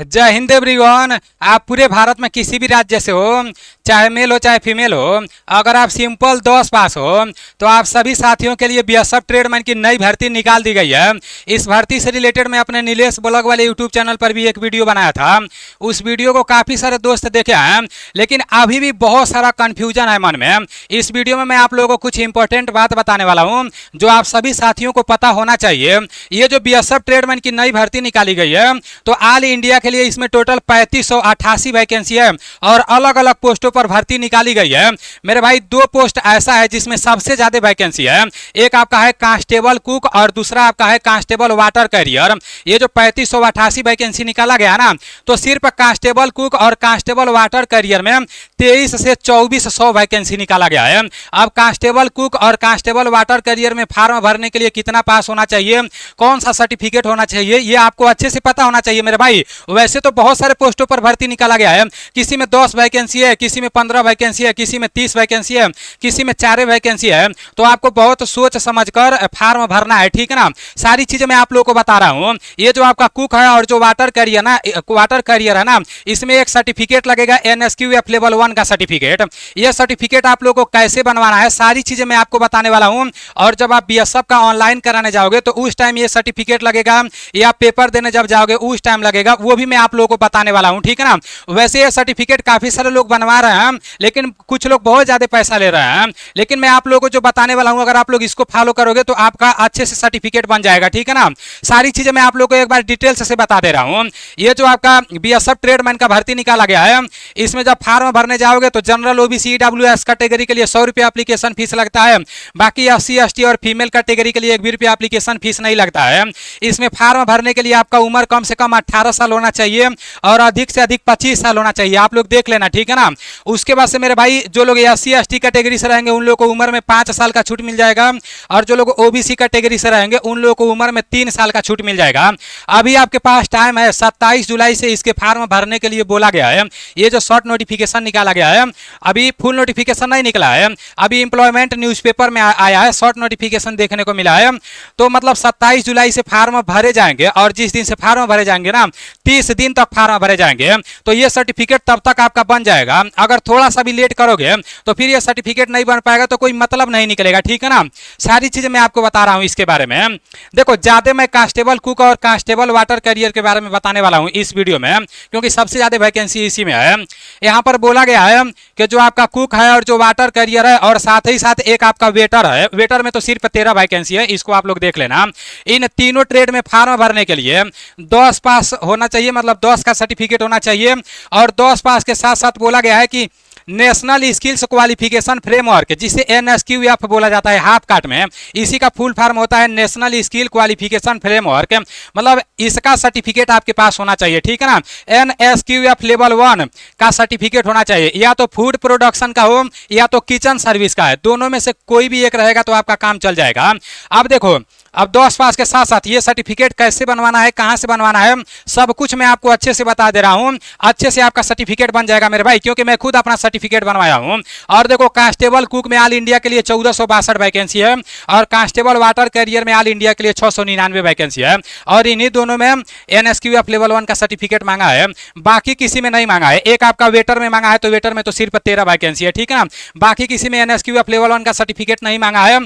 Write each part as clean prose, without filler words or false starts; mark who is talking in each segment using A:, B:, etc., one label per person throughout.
A: जय हिंद एवरीवन। आप पूरे भारत में किसी भी राज्य से हो, चाहे मेल हो चाहे फीमेल हो, अगर आप सिंपल 10 पास हो तो आप सभी साथियों के लिए बीएसएफ ट्रेडमैन की नई भर्ती निकाल दी गई है। इस भर्ती से रिलेटेड मैं अपने नीलेश ब्लॉग वाले यूट्यूब चैनल पर भी एक वीडियो बनाया था। उस वीडियो को काफ़ी सारे दोस्त देखे हैं, लेकिन अभी भी बहुत सारा कन्फ्यूजन है मन में। इस वीडियो में मैं आप लोगों को कुछ इंपॉर्टेंट बात बताने वाला हूँ जो आप सभी साथियों को पता होना चाहिए। ये जो बीएसएफ ट्रेडमैन की नई भर्ती निकाली गई है तो ऑल इंडिया के लिए इसमें टोटल 3588 वैकेंसी है और अलग अलग पोस्टों पर भर्ती निकाली गई है। मेरे भाई दो पोस्ट ऐसा है जिसमें सबसे ज्यादा वैकेंसी है। एक आपका है कांस्टेबल कुक और दूसरा आपका है कांस्टेबल वाटर कैरियर। ये जो 3588 वैकेंसी निकाला गया ना, तो सिर्फ कांस्टेबल कुक और कांस्टेबल वाटर कैरियर में 23 से 2400 वैकेंसी निकाला गया है। अब कांस्टेबल कुक और कांस्टेबल वाटर कैरियर में फॉर्म भरने के लिए कितना पास होना चाहिए, कौन सा सर्टिफिकेट होना चाहिए, ये आपको अच्छे से पता होना चाहिए मेरे भाई। वैसे तो बहुत सारे पोस्टों पर भर्ती निकाला गया है, किसी में 10 वैकेंसी है, किसी में 15 वैकेंसी है, किसी में 30 वैकेंसी है, किसी में 4 वैकेंसी है। तो आपको बहुत सोच समझकर फॉर्म भरना है, ठीक है ना। सारी चीजें मैं आप लोगों को बता रहा हूँ। ये जो आपका कुक है और जो वाटर कैरियर है ना, इसमें एक सर्टिफिकेट लगेगा NSQF लेवल 1 का सर्टिफिकेट। ये सर्टिफिकेट आप लोगों को कैसे बनवाना है सारी चीजें मैं आपको बताने वाला हूँ। और जब आप बीएसएफ का ऑनलाइन कराने जाओगे तो उस टाइम ये सर्टिफिकेट लगेगा, या पेपर देने जब जाओगे उस टाइम लगेगा, वो भी मैं आप लोगों को बताने वाला हूं, ठीक है ना। वैसे ये सर्टिफिकेट काफी सारे लोग बनवा रहे हैं, लेकिन कुछ लोग बहुत ज्यादा पैसा ले रहे हैं। लेकिन मैं आप लोगों को जो बताने वाला हूं, अगर आप लोग इसको फॉलो करोगे तो आपका अच्छे से सर्टिफिकेट बन जाएगा, ठीक है ना। सारी चीजें मैं आप लोगों को एक बार डिटेल्स से बता दे रहा हूं। ये जो आपका बीएसएफ ट्रेडमैन का भर्ती निकाला गया है, इसमें जब फॉर्म भरने जाओगे तो जनरल ओबीसी ईडब्ल्यूएस कैटेगरी के लिए 100 रुपया एप्लीकेशन फीस लगता है। बाकी SC ST और फीमेल कैटेगरी के लिए 1 भी रुपया एप्लीकेशन फीस नहीं लगता है। इसमें फॉर्म भरने के लिए आपका उम्र कम से कम 18 साल होना चाहिए और अधिक से अधिक 25 साल होना चाहिए। आप लोग देख लेना, ठीक है ना। उसके बाद से मेरे भाई जो लोग SC ST कैटेगरी से रहेंगे उन लोगों को उम्र में 5 साल का छूट मिल जाएगा, और जो लोग ओबीसी कैटेगरी से रहेंगे उन लोगों को उम्र में 3 साल का छूट मिल जाएगा। अभी आपके पास टाइम है, 27 जुलाई से इसके फॉर्म भरने के लिए बोला गया है। ये जो शॉर्ट नोटिफिकेशन निकाला गया है, अभी फुल नोटिफिकेशन नहीं निकला है, अभी इंप्लॉयमेंट न्यूज़पेपर में आया है, शॉर्ट नोटिफिकेशन देखने को मिला है। तो मतलब 27 जुलाई से फॉर्म भरे जाएंगे और जिस दिन से फॉर्म भरे जाएंगे ना, 30 दिन तक फॉर्म भरे जाएंगे, तो ये सर्टिफिकेट तब तक आपका बन जाएगा। अगर थोड़ा सा भी लेट करोगे तो फिर ये सर्टिफिकेट नहीं बन पाएगा, तो कोई मतलब नहीं निकलेगा, ठीक है ना। सारी चीजें मैं आपको बता रहा हूं इसके बारे में। देखो, ज्यादा मैं कांस्टेबल कुक और कांस्टेबल वाटर कैरियर के बारे में बताने वाला हूं इस वीडियो में, क्योंकि सबसे ज्यादा वैकेंसी इसी में है। यहां पर बोला गया है कि जो आपका कुक है और जो वाटर कैरियर है और साथ ही साथ एक आपका वेटर है, वेटर में तो सिर्फ 13 वैकेंसी है, इसको आप लोग देख लेना। इन तीनों ट्रेड में फॉर्म भरने के लिए 10 पास होना चाहिए, मतलब 10 का सर्टिफिकेट होना चाहिए। और 10 पास के साथ साथ बोला गया है कि नेशनल स्किल्स क्वालिफिकेशन फ्रेमवर्क, जिसे NSQF बोला जाता है हाफ काट में, इसी का फुल फॉर्म होता है नेशनल स्किल क्वालिफिकेशन फ्रेमवर्क। मतलब इसका सर्टिफिकेट आपके पास होना चाहिए, ठीक है ना। NSQF लेवल 1 का सर्टिफिकेट होना चाहिए, या तो फूड प्रोडक्शन का हो या तो किचन सर्विस का है, दोनों में से कोई भी एक रहेगा तो आपका काम चल जाएगा। अब देखो, अब 10 पास के साथ साथ ये सर्टिफिकेट कैसे बनवाना है, कहां से बनवाना है, सब कुछ मैं आपको अच्छे से बता दे रहा हूं। अच्छे से आपका सर्टिफिकेट बन जाएगा मेरे भाई, क्योंकि मैं खुद अपना सर्टिफिकेट बनवाया हूं। और देखो, कांस्टेबल कुक में ऑल इंडिया के लिए 1462 वैकेंसी है और कांस्टेबल वाटर कैरियर में ऑल इंडिया के लिए 699 वैकेंसी है। और इन्हीं दोनों में NSQF लेवल 1 का सर्टिफिकेट मांगा है, बाकी किसी में नहीं मांगा है। एक आपका वेटर में मांगा है, तो वेटर में तो सिर्फ 13 वैकेंसी है, ठीक है ना। बाकी किसी में NSQF लेवल 1 का सर्टिफिकेट नहीं मांगा है।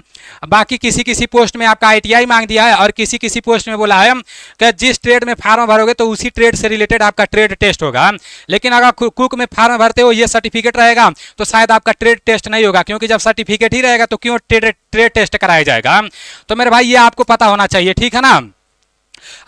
A: बाकी किसी पोस्ट में आपका ITI मांग दिया है, और किसी पोस्ट में बोला है कि जिस ट्रेड में फॉर्म भरोगे तो उसी ट्रेड से रिलेटेड आपका ट्रेड टेस्ट होगा। लेकिन अगर कुक में फॉर्म भरते हो ये सर्टिफिकेट रहेगा तो शायद आपका ट्रेड टेस्ट नहीं होगा, क्योंकि जब सर्टिफिकेट ही रहेगा तो क्यों ट्रेड टेस्ट कराया जाएगा। तो मेरे भाई ये आपको पता होना चाहिए, ठीक है ना।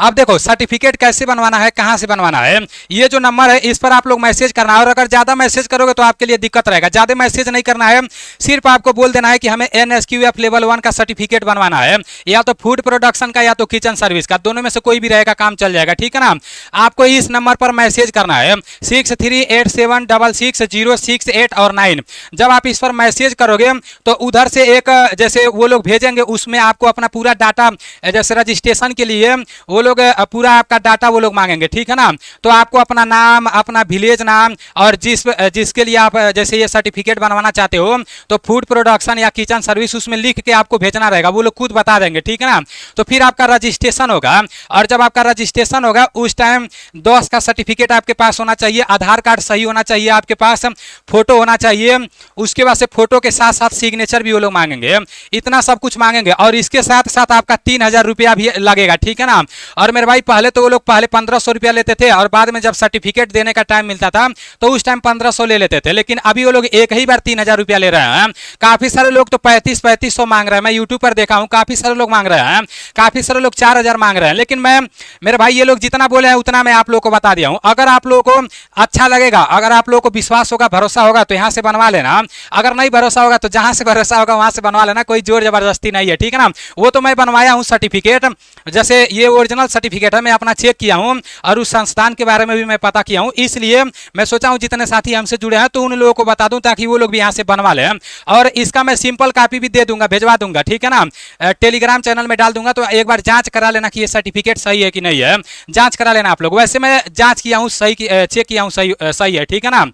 A: अब देखो, सर्टिफिकेट कैसे बनवाना है, कहां से बनवाना है। ये जो नंबर है इस पर आप लोग मैसेज करना है, और अगर ज्यादा मैसेज करोगे तो आपके लिए दिक्कत रहेगा। ज्यादा मैसेज नहीं करना है, सिर्फ आपको बोल देना है कि हमें NSQF लेवल 1 का सर्टिफिकेट बनवाना है, या तो फूड प्रोडक्शन का या तो किचन सर्विस का, दोनों में से कोई भी रहेगा, काम चल जाएगा, ठीक है ना। आपको इस नंबर पर मैसेज करना है 63876606 और 9। जब आप इस पर मैसेज करोगे तो उधर से एक जैसे वो लोग भेजेंगे, उसमें आपको अपना पूरा डाटा जैसे रजिस्ट्रेशन के लिए वो लोग पूरा आपका डाटा वो लोग मांगेंगे, ठीक है ना। तो आपको अपना नाम, अपना विलेज नाम और जिसके लिए आप जैसे ये सर्टिफिकेट बनवाना चाहते हो तो फूड प्रोडक्शन या किचन सर्विस उसमें लिख के आपको भेजना रहेगा, वो लोग खुद बता देंगे, ठीक है ना। तो फिर आपका रजिस्ट्रेशन होगा, और जब आपका रजिस्ट्रेशन होगा उस टाइम 10 का सर्टिफिकेट आपके पास होना चाहिए, आधार कार्ड सही होना चाहिए आपके पास, फोटो होना चाहिए, उसके बाद से फोटो के साथ साथ सिग्नेचर भी वो लोग मांगेंगे, इतना सब कुछ मांगेंगे। और इसके साथ साथ आपका 3000 रुपया भी लगेगा, ठीक है ना। और मेरे भाई पहले तो वो लोग पहले 1500 रुपया लेते थे, और बाद में जब सर्टिफिकेट देने का टाइम मिलता था तो उस टाइम 1500 ले लेते थे, लेकिन अभी वो लोग एक ही बार 3000 रुपया ले रहे हैं। काफी सारे लोग तो 3500 मांग रहे हैं, मैं यूट्यूब पर देखा हूं, काफी सारे लोग मांग रहे हैं, काफी सारे लोग 4000 मांग रहे हैं। लेकिन मैं, मेरे भाई ये लोग जितना बोले हैं उतना मैं आप लोगों को बता दिया हूं। अगर आप लोगों को अच्छा लगेगा, अगर आप लोगों को विश्वास होगा, भरोसा होगा तो यहां से बनवा लेना, अगर नहीं भरोसा होगा तो जहां से भरोसा होगा वहां से बनवा लेना, कोई जोर जबरदस्ती नहीं है, ठीक है ना। वो तो मैं बनवाया हूं सर्टिफिकेट, जैसे ये ओरिजिनल सर्टिफिकेट है, मैं अपना चेक किया हूं और उस संस्थान के बारे में भी मैं पता किया हूं, इसलिए मैं सोचा हूं जितने साथी हमसे जुड़े हैं तो उन लोगों को बता दूं ताकि वो लोग भी यहां से बनवा लें। और इसका मैं सिंपल कॉपी भी दे दूंगा, भेजवा दूंगा, ठीक है ना। टेलीग्राम चैनल में डाल दूंगा, तो एक बार जांच करा लेना कि ये सर्टिफिकेट सही है कि नहीं है, जांच करा लेना आप लोग। वैसे मैं जांच किया हूं, सही चेक किया हूं, सही है, ठीक है ना।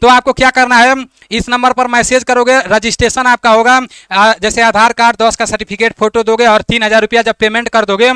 A: तो आपको क्या करना है, इस नंबर पर मैसेज करोगे, रजिस्ट्रेशन आपका होगा, जैसे आधार कार्ड, 10 का सर्टिफिकेट, फोटो दोगे और 3000 रुपया जब पेमेंट कर दोगे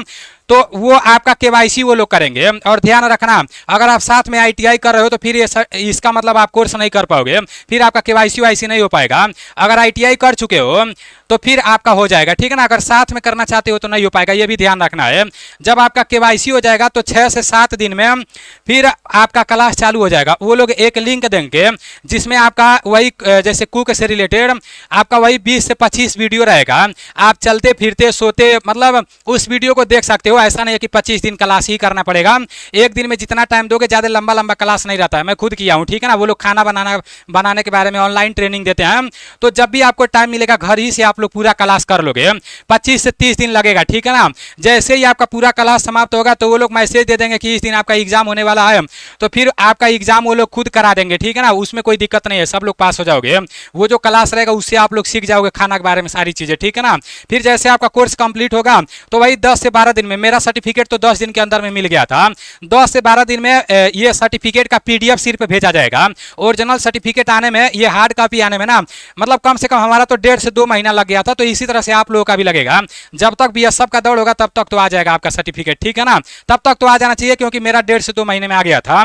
A: तो वो आपका केवाईसी वो लोग करेंगे। और ध्यान रखना, अगर आप साथ में आईटीआई कर रहे हो तो फिर ये इसका मतलब आप कोर्स नहीं कर पाओगे, फिर आपका केवाईसी वाईसी नहीं हो पाएगा। अगर आईटीआई कर चुके हो तो फिर आपका हो जाएगा, ठीक है ना। अगर साथ में करना चाहते हो तो नहीं हो पाएगा, ये भी ध्यान रखना है। जब आपका केवाईसी हो जाएगा तो 6 से 7 दिन में फिर आपका क्लास चालू हो जाएगा। वो लोग एक लिंक देंगे जिसमें आपका वही जैसे कुक से रिलेटेड आपका वही 20 से 25 वीडियो रहेगा। आप चलते फिरते सोते मतलब उस वीडियो को देख सकते हो। ऐसा नहीं है कि 25 दिन क्लास ही करना पड़ेगा, एक दिन में जितना टाइम दोगे, ज्यादा लंबा लंबा क्लास नहीं रहता है, मैं खुद किया हूं, ठीक है ना। वो लोग खाना बनाने के बारे में ऑनलाइन ट्रेनिंग देते हैं, तो जब भी आपको टाइम मिलेगा घर ही से आप लोग पूरा क्लास कर लोगे। 25 से 30 दिन लगेगा, ठीक है ना। जैसे ही आपका पूरा क्लास समाप्त होगा तो वो लोग मैसेज दे देंगे कि इस दिन आपका एग्जाम होने वाला है, तो फिर आपका एग्जाम वो लोग खुद करा देंगे, ठीक है ना। उसमें कोई दिक्कत नहीं है, सब लोग पास हो जाओगे। वो जो क्लास रहेगा उससे आप लोग सीख जाओगे खाना के बारे में सारी चीजें, ठीक है ना। फिर जैसे आपका कोर्स कंप्लीट होगा तो वही 10 से 12 दिन में, मेरा सर्टिफिकेट तो 10 दिन के अंदर में मिल गया था, 10 से 12 दिन में ये सर्टिफिकेट का पीडीएफ सिर्फ भेजा जाएगा। ओरिजिनल सर्टिफिकेट आने में, ये हार्ड कॉपी आने में ना मतलब कम से कम हमारा तो 1.5 से 2 महीना लग गया था, तो इसी तरह से आप लोगों का भी लगेगा। जब तक बीएसएफ का दौड़ होगा तब तक तो आ जाएगा आपका सर्टिफिकेट, ठीक है ना। तब तक तो आ जाना चाहिए, क्योंकि मेरा 1.5 से 2 महीने में आ गया था।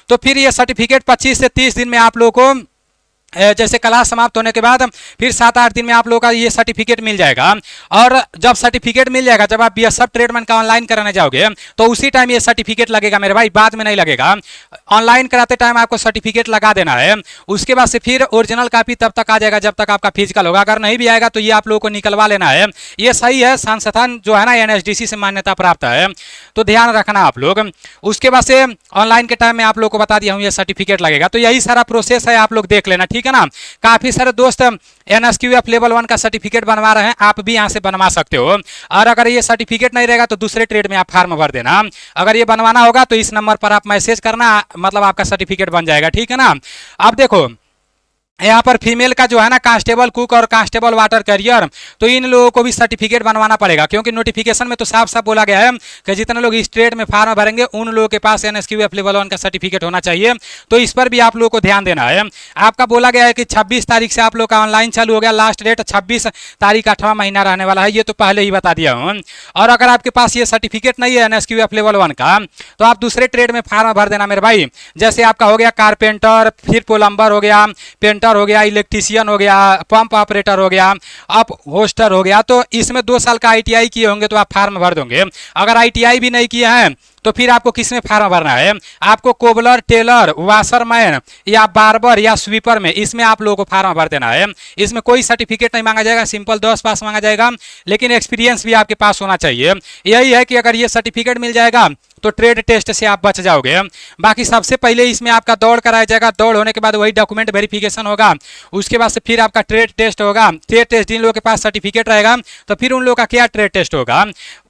A: तो फिर ये सर्टिफिकेट 25 से 30 दिन में आप लोगों को जैसे क्लास समाप्त होने के बाद फिर 7-8 दिन में आप लोगों का ये सर्टिफिकेट मिल जाएगा। और जब सर्टिफिकेट मिल जाएगा, जब आप बीएसएफ ट्रेडमैन का ऑनलाइन कराने जाओगे तो उसी टाइम ये सर्टिफिकेट लगेगा मेरे भाई, बाद में नहीं लगेगा। ऑनलाइन कराते टाइम आपको सर्टिफिकेट लगा देना है, उसके बाद से फिर ओरिजिनल कॉपी तब तक आ जाएगा जब तक आपका फिजिकल होगा। अगर नहीं भी आएगा तो ये आप लोगों को निकलवा लेना है। ये सही है, संस्थान जो है ना एनएसडीसी से मान्यता प्राप्त है, तो ध्यान रखना आप लोग। उसके बाद से ऑनलाइन के टाइम में आप लोग को बता दिया हूँ ये सर्टिफिकेट लगेगा। तो यही सारा प्रोसेस है, आप लोग देख लेना, ठीक है ना। काफी सारे दोस्त एनएसक्यूएफ लेवल 1 का सर्टिफिकेट बनवा रहे हैं, आप भी यहां से बनवा सकते हो। और अगर ये सर्टिफिकेट नहीं रहेगा तो दूसरे ट्रेड में आप फॉर्म भर देना। अगर ये बनवाना होगा तो इस नंबर पर आप मैसेज करना, मतलब आपका सर्टिफिकेट बन जाएगा, ठीक है ना। अब देखो यहाँ पर फीमेल का जो है ना कांस्टेबल कुक और कांस्टेबल वाटर कैरियर, तो इन लोगों को भी सर्टिफिकेट बनवाना पड़ेगा, क्योंकि नोटिफिकेशन में तो साफ साफ बोला गया है कि जितने लोग इस ट्रेड में फार्म भरेंगे उन लोगों के पास एनएसक्यूएफ लेवल 1 का सर्टिफिकेट होना चाहिए। तो इस पर भी आप लोगों को ध्यान देना है। आपका बोला गया है कि 26 तारीख से आप लोग का ऑनलाइन चालू हो गया, लास्ट डेट 26 तारीख 8वां महीना रहने वाला है, ये तो पहले ही बता दिया हूँ। और अगर आपके पास ये सर्टिफिकेट नहीं है एनएसक्यूएफ लेवल 1 का, तो आप दूसरे ट्रेड में फार्म भर देना मेरे भाई। जैसे आपका हो गया कारपेंटर, फिर प्लम्बर हो गया, पेंटर हो गया, इलेक्ट्रीशियन हो गया, पंप ऑपरेटर हो गया, अब होस्टर हो गया, तो इसमें 2 साल का आईटीआई किए होंगे तो आप फार्म भर दोगे। अगर आईटीआई भी नहीं किए हैं तो फिर आपको किसमें फार्म भरना है, आपको कोबलर, टेलर, वाशरमैन या बार्बर या स्वीपर में, इसमें आप लोगों को फार्म भर देना है। इसमें कोई सर्टिफिकेट नहीं मांगा जाएगा, सिंपल 10 पास मांगा जाएगा, लेकिन एक्सपीरियंस भी आपके पास होना चाहिए। यही है कि अगर ये सर्टिफिकेट मिल जाएगा तो ट्रेड टेस्ट से आप बच जाओगे। बाकी सबसे पहले इसमें आपका दौड़ कराया जाएगा, दौड़ होने के बाद वही डॉक्यूमेंट वेरिफिकेशन होगा, उसके बाद से फिर आपका ट्रेड टेस्ट होगा। ट्रेड टेस्ट जिन लोगों के पास सर्टिफिकेट रहेगा तो फिर उन लोगों का क्या ट्रेड टेस्ट होगा,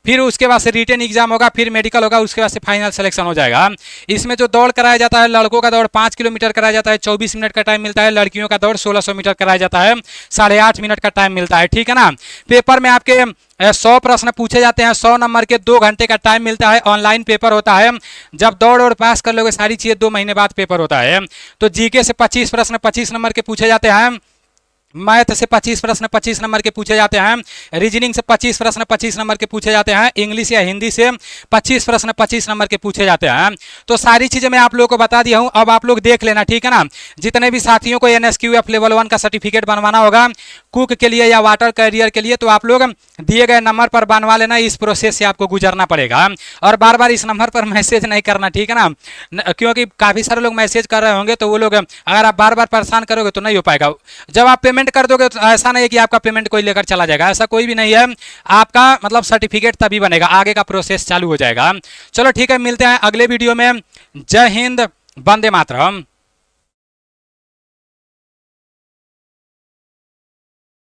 A: फिर उसके बाद से रिटन एग्जाम होगा, फिर मेडिकल होगा, उसके बाद से फाइनल सिलेक्शन हो जाएगा। इसमें जो दौड़ कराया जाता है, लड़कों का दौड़ 5 किलोमीटर कराया जाता है, 24 मिनट का टाइम मिलता है। लड़कियों का दौड़ 1600 मीटर कराया जाता है, 8.5 मिनट का टाइम मिलता है, ठीक है ना। पेपर में आपके 100 प्रश्न पूछे जाते हैं, 100 नंबर के, 2 घंटे का टाइम मिलता है, ऑनलाइन पेपर होता है। जब दौड़ और पास कर लोगे सारी चीजें 2 महीने बाद पेपर होता है। तो जीके से 25 प्रश्न 25 नंबर के पूछे जाते हैं, मैथ से 25 प्रश्न 25 नंबर के पूछे जाते हैं, रीजनिंग से 25 प्रश्न 25 नंबर के पूछे जाते हैं, इंग्लिश या हिंदी से 25 प्रश्न 25 नंबर के पूछे जाते हैं। तो सारी चीजें मैं आप लोगों को बता दिया हूं, अब आप लोग देख लेना, ठीक है ना। जितने भी साथियों को NSQF लेवल 1 का सर्टिफिकेट बनवाना होगा कुक के लिए या वाटर कैरियर के लिए, तो आप लोग दिए गए नंबर पर बनवा लेना। इस प्रोसेस से आपको गुजरना पड़ेगा और बार बार इस नंबर पर मैसेज नहीं करना, ठीक है ना, क्योंकि काफी सारे लोग मैसेज कर रहे होंगे, तो वो लोग अगर आप बार बार परेशान करोगे तो नहीं हो पाएगा। जब आप पेमेंट कर दोगे तो ऐसा नहीं है कि आपका पेमेंट कोई लेकर चला जाएगा, ऐसा कोई भी नहीं है। आपका मतलब सर्टिफिकेट तभी बनेगा, आगे का प्रोसेस चालू हो जाएगा। चलो ठीक है, मिलते हैं अगले वीडियो में। जय हिंद, वंदे मातरम।